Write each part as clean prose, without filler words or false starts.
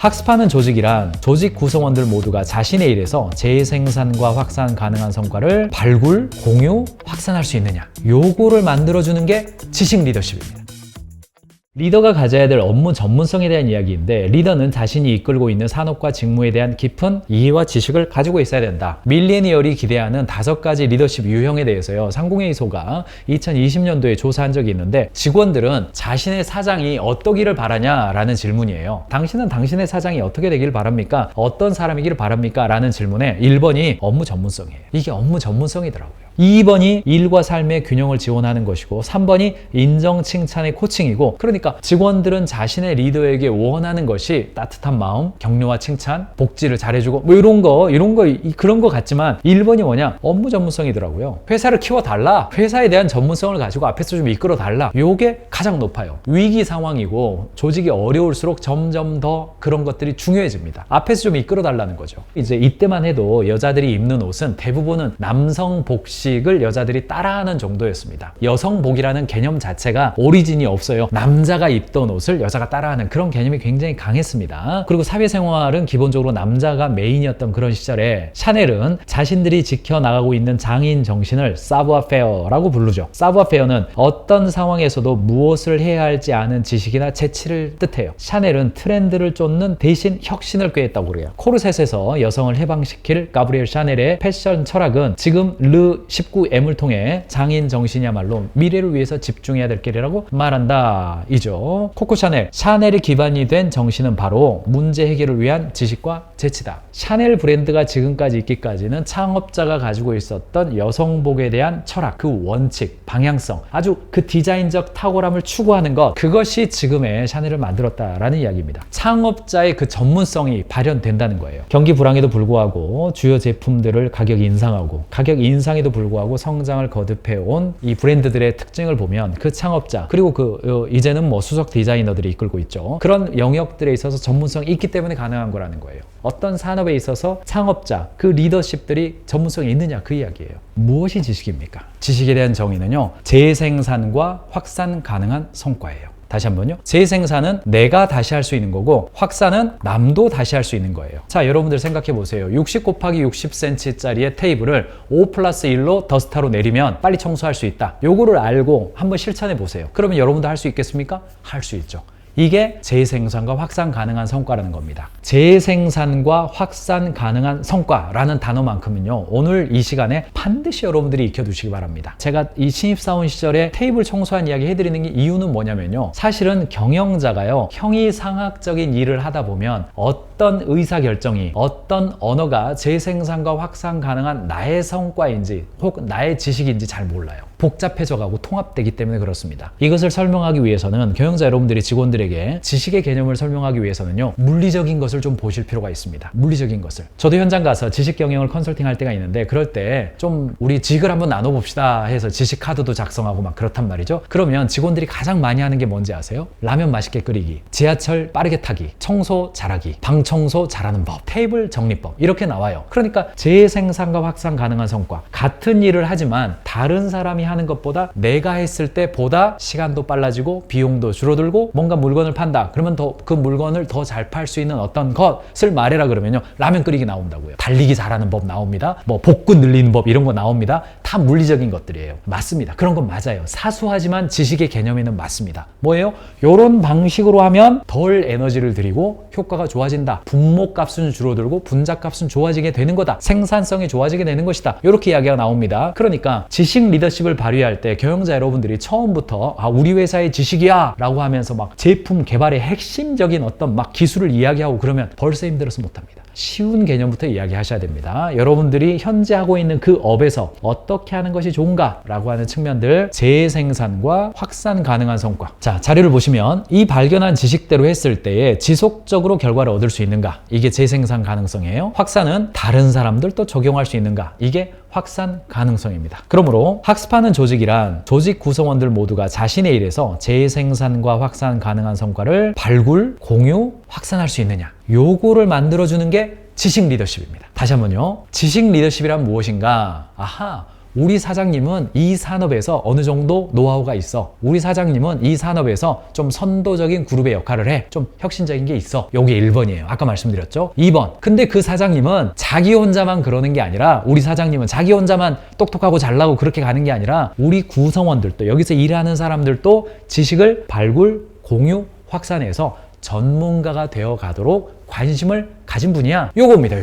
학습하는 조직이란 조직 구성원들 모두가 자신의 일에서 재생산과 확산 가능한 성과를 발굴, 공유, 확산할 수 있느냐, 요거를 만들어주는 게 지식 리더십입니다. 리더가 가져야 될 업무 전문성에 대한 이야기인데, 리더는 자신이 이끌고 있는 산업과 직무에 대한 깊은 이해와 지식을 가지고 있어야 된다. 밀레니얼이 기대하는 5가지 리더십 유형에 대해서요, 상공회의소가 2020년도에 조사한 적이 있는데, 직원들은 자신의 사장이 어떠기를 바라냐라는 질문이에요. 당신은 당신의 사장이 어떻게 되길 바랍니까? 어떤 사람이길 바랍니까? 라는 질문에 1번이 업무 전문성이에요. 이게 업무 전문성이더라고요. 2번이 일과 삶의 균형을 지원하는 것이고, 3번이 인정, 칭찬의 코칭이고, 그러니까 직원들은 자신의 리더에게 원하는 것이 따뜻한 마음, 격려와 칭찬, 복지를 잘해주고 뭐 그런 거 같지만 1번이 뭐냐? 업무 전문성이더라고요. 회사를 키워달라. 회사에 대한 전문성을 가지고 앞에서 좀 이끌어달라. 요게 가장 높아요. 위기 상황이고 조직이 어려울수록 점점 더 그런 것들이 중요해집니다. 앞에서 좀 이끌어달라는 거죠. 이제 이때만 해도 여자들이 입는 옷은 대부분은 남성 복식을 여자들이 따라하는 정도였습니다. 여성복이라는 개념 자체가 오리진이 없어요. 남자가 입던 옷을 여자가 따라하는 그런 개념이 굉장히 강했습니다. 그리고 사회생활은 기본적으로 남자가 메인이었던 그런 시절에 샤넬은 자신들이 지켜나가고 있는 장인 정신을 사부아페어라고 부르죠. 사부아페어는 어떤 상황에서도 무엇을 해야 할지 아는 지식이나 재치를 뜻해요. 샤넬은 트렌드를 쫓는 대신 혁신을 꾀했다고 그래요. 코르셋에서 여성을 해방시킬 가브리엘 샤넬의 패션 철학은 지금 르 19M을 통해 장인 정신이야말로 미래를 위해서 집중해야 될 길이라고 말한다 이죠. 코코 샤넬이 기반이 된 정신은 바로 문제 해결을 위한 지식과 재치다. 샤넬 브랜드가 지금까지 있기까지는 창업자가 가지고 있었던 여성복에 대한 철학, 그 원칙, 방향성, 아주 그 디자인적 탁월함을 추구하는 것, 그것이 지금의 샤넬을 만들었다라는 이야기입니다. 창업자의 그 전문성이 발현된다는 거예요. 경기 불황에도 불구하고 주요 제품들을 가격 인상하고, 가격 인상에도 불구하고 성장을 거듭해온 이 브랜드들의 특징을 보면 그 창업자, 그리고 이제는 뭐 수석 디자이너들이 이끌고 있죠. 그런 영역들에 있어서 전문성이 있기 때문에 가능한 거라는 거예요. 어떤 산업에 있어서 창업자, 그 리더십들이 전문성이 있느냐, 그 이야기예요. 무엇이 지식입니까? 지식에 대한 정의는요, 재생산과 확산 가능한 성과예요. 다시 한번요. 재생산은 내가 다시 할 수 있는 거고, 확산은 남도 다시 할 수 있는 거예요. 자, 여러분들 생각해 보세요. 60 곱하기 60cm짜리의 테이블을 5+1로 더스타로 내리면 빨리 청소할 수 있다. 요거를 알고 한번 실천해 보세요. 그러면 여러분도 할 수 있겠습니까? 할 수 있죠. 이게 재생산과 확산 가능한 성과라는 겁니다. 재생산과 확산 가능한 성과라는 단어만큼은요, 오늘 이 시간에 반드시 여러분들이 익혀두시기 바랍니다. 제가 이 신입사원 시절에 테이블 청소한 이야기 해드리는 게 이유는 뭐냐면요, 사실은 경영자가요, 형이상학적인 일을 하다 보면 어떤 의사결정이, 어떤 언어가 재생산과 확산 가능한 나의 성과인지 혹은 나의 지식인지 잘 몰라요. 복잡해져가고 통합되기 때문에 그렇습니다. 이것을 설명하기 위해서는 경영자 여러분들이 직원들에게 지식의 개념을 설명하기 위해서는요, 물리적인 것을 좀 보실 필요가 있습니다. 물리적인 것을. 저도 현장 가서 지식 경영을 컨설팅 할 때가 있는데, 그럴 때 좀 우리 지식을 한번 나눠봅시다 해서 지식 카드도 작성하고 막 그렇단 말이죠. 그러면 직원들이 가장 많이 하는 게 뭔지 아세요? 라면 맛있게 끓이기, 지하철 빠르게 타기, 청소 잘하기, 방 청소 잘하는 법, 테이블 정리법, 이렇게 나와요. 그러니까 재생산과 확산 가능한 성과, 같은 일을 하지만 다른 사람이 하는 것보다 내가 했을 때 보다 시간도 빨라지고 비용도 줄어들고, 뭔가 물건을 판다 그러면 더 그 물건을 더 잘 팔 수 있는 어떤 것을 말해라 그러면요, 라면 끓이기 나온다고요. 달리기 잘하는 법 나옵니다. 뭐 복근 늘리는 법 이런 거 나옵니다. 다 물리적인 것들이에요. 맞습니다. 그런 건 맞아요. 사소하지만 지식의 개념에는 맞습니다. 뭐예요? 요런 방식으로 하면 덜 에너지를 들이고 효과가 좋아진다. 분모 값은 줄어들고 분자 값은 좋아지게 되는 거다. 생산성이 좋아지게 되는 것이다. 이렇게 이야기가 나옵니다. 그러니까 지식 리더십을 발휘할 때 경영자 여러분들이 처음부터 우리 회사의 지식이야 라고 하면서 막 제품 개발의 핵심적인 어떤 막 기술을 이야기하고 그러면 벌써 힘들어서 못합니다. 쉬운 개념부터 이야기하셔야 됩니다. 여러분들이 현재 하고 있는 그 업에서 어떻게 하는 것이 좋은가 라고 하는 측면들, 재생산과 확산 가능한 성과. 자, 자료를 보시면 이 발견한 지식대로 했을 때에 지속적으로 결과를 얻을 수 있는가, 이게 재생산 가능성이에요. 확산은 다른 사람들도 적용할 수 있는가, 이게 확산 가능성입니다. 그러므로 학습하는 조직이란 조직 구성원들 모두가 자신의 일에서 재생산과 확산 가능한 성과를 발굴, 공유, 확산할 수 있느냐, 요거를 만들어주는 게 지식 리더십입니다. 다시 한번요. 지식 리더십이란 무엇인가? 우리 사장님은 이 산업에서 어느 정도 노하우가 있어. 우리 사장님은 이 산업에서 좀 선도적인 그룹의 역할을 해. 좀 혁신적인 게 있어. 요게 1번이에요. 아까 말씀드렸죠? 2번. 근데 그 사장님은 자기 혼자만 그러는 게 아니라, 우리 사장님은 자기 혼자만 똑똑하고 잘나고 그렇게 가는 게 아니라 우리 구성원들도, 여기서 일하는 사람들도 지식을 발굴, 공유, 확산해서 전문가가 되어 가도록 관심을 가진 분이야. 요겁니다.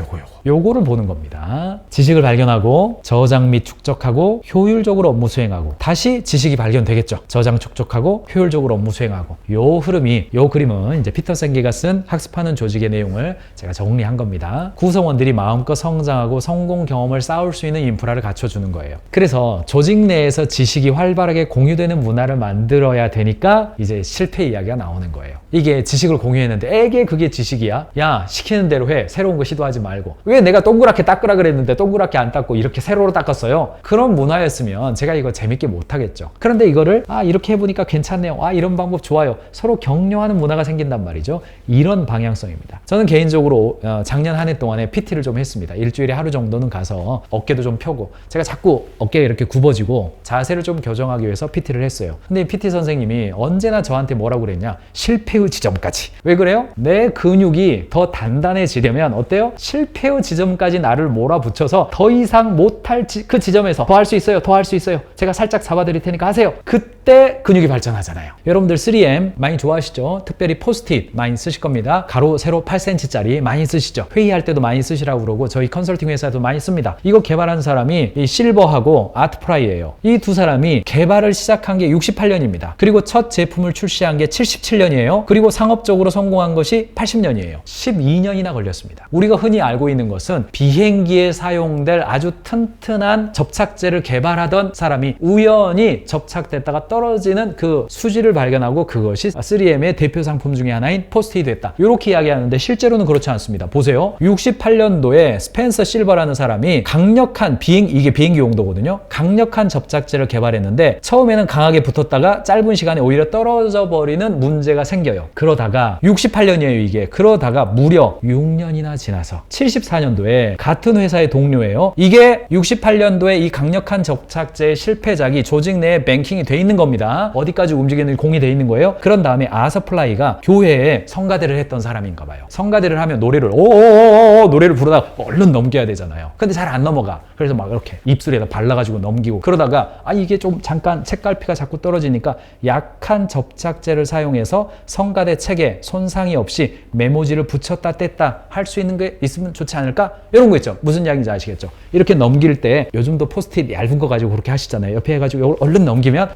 요거를 보는 겁니다. 지식을 발견하고 저장 및 축적하고 효율적으로 업무 수행하고, 다시 지식이 발견되겠죠. 저장 축적하고 효율적으로 업무 수행하고, 요 흐름이, 요 그림은 이제 피터 샌게가 쓴 학습하는 조직의 내용을 제가 정리한 겁니다. 구성원들이 마음껏 성장하고 성공 경험을 쌓을 수 있는 인프라를 갖춰주는 거예요. 그래서 조직 내에서 지식이 활발하게 공유되는 문화를 만들어야 되니까 이제 실패 이야기가 나오는 거예요. 이게 지식을 공유했는데 에게 그게 지식이야? 야, 시키는 대로 해. 새로운 거 시도하지 말고. 왜 내가 동그랗게 닦으라 그랬는데 동그랗게 안 닦고 이렇게 세로로 닦았어요? 그런 문화였으면 제가 이거 재밌게 못 하겠죠. 그런데 이거를 이렇게 해보니까 괜찮네요. 이런 방법 좋아요. 서로 격려하는 문화가 생긴단 말이죠. 이런 방향성입니다. 저는 개인적으로 작년 한 해 동안에 PT를 좀 했습니다. 일주일에 하루 정도는 가서 어깨도 좀 펴고, 제가 자꾸 어깨가 이렇게 굽어지고 자세를 좀 교정하기 위해서 PT를 했어요. 근데 PT 선생님이 언제나 저한테 뭐라고 그랬냐? 실패의 지점까지. 왜 그래요? 내 근육이 더 단단해지려면 어때요? 실패의 지점까지 나를 몰아붙여서 더 이상 못할 그 지점에서 더 할 수 있어요. 더 할 수 있어요. 제가 살짝 잡아드릴 테니까 하세요. 그때 근육이 발전하잖아요. 여러분들 3M 많이 좋아하시죠? 특별히 포스트잇 많이 쓰실 겁니다. 가로 세로 8cm짜리 많이 쓰시죠? 회의할 때도 많이 쓰시라고 그러고 저희 컨설팅 회사도 많이 씁니다. 이거 개발한 사람이 이 실버하고 아트프라이예요. 이 두 사람이 개발을 시작한 게 68년입니다. 그리고 첫 제품을 출시한 게 77년이에요. 그리고 상업적으로 성공한 것이 80년이에요. 12년이나 걸렸습니다. 우리가 흔히 알고 있는 것은 비행기에 사용될 아주 튼튼한 접착제를 개발하던 사람이 우연히 접착됐다가 떨어지는 그 수지를 발견하고 그것이 3M의 대표 상품 중에 하나인 포스트잇이 됐다. 이렇게 이야기하는데 실제로는 그렇지 않습니다. 보세요. 68년도에 스펜서 실버라는 사람이 강력한 이게 비행기 용도거든요. 강력한 접착제를 개발했는데 처음에는 강하게 붙었다가 짧은 시간에 오히려 떨어져 버리는 문제가 생겨요. 그러다가 68년이에요 이게. 그러다가 무려 6년이나 지나서 74년도에 같은 회사의 동료예요. 이게 68년도에 이 강력한 접착제의 실패작이 조직 내에 뱅킹이 돼 있는 겁니다. 어디까지 움직이는지 공이 돼 있는 거예요. 그런 다음에 아서플라이가 교회에 성가대를 했던 사람인가 봐요. 성가대를 하면 노래를 노래를 부르다가 얼른 넘겨야 되잖아요. 근데 잘 안 넘어가. 그래서 막 이렇게 입술에다 발라가지고 넘기고 그러다가 이게 좀 잠깐 책갈피가 자꾸 떨어지니까 약한 접착제를 사용해서 성가대 책에 손상이 없이 메모지를 붙였다 뗐다 할 수 있는 게 있으면 좋지 않을까? 이런 거 있죠. 무슨 이야기인지 아시겠죠? 이렇게 넘길 때 요즘도 포스트잇 얇은 거 가지고 그렇게 하시잖아요. 옆에 해가지고 얼른 넘기면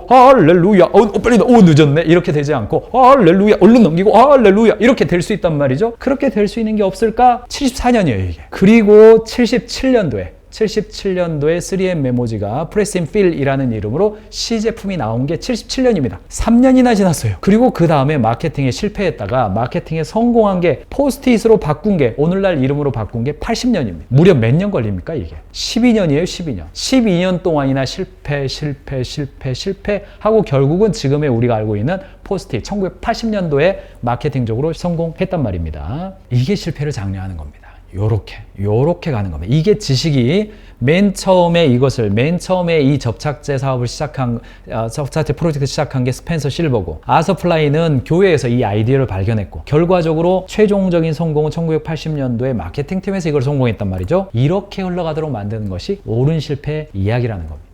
할렐루야 빨리 늦었네 이렇게 되지 않고 할렐루야 얼른 넘기고 할렐루야 이렇게 될 수 있단 말이죠. 그렇게 될 수 있는 게 없을까? 74년이에요 이게. 그리고 77년도에 3M 메모지가 프레스 인 필이라는 이름으로 시제품이 나온 게 77년입니다. 3년이나 지났어요. 그리고 그 다음에 마케팅에 실패했다가 마케팅에 성공한 게 포스트잇으로 바꾼 게 오늘날 이름으로 바꾼 게 80년입니다. 무려 몇 년 걸립니까 이게? 12년이에요 12년. 12년 동안이나 실패하고 결국은 지금의 우리가 알고 있는 포스트잇 1980년도에 마케팅적으로 성공했단 말입니다. 이게 실패를 장려하는 겁니다. 요렇게 가는 겁니다. 이게 지식이 맨 처음에 이 접착제 사업을 접착제 프로젝트 시작한 게 스펜서 실버고, 아서플라이는 교회에서 이 아이디어를 발견했고, 결과적으로 최종적인 성공은 1980년도에 마케팅팀에서 이걸 성공했단 말이죠. 이렇게 흘러가도록 만드는 것이 옳은 실패 이야기라는 겁니다.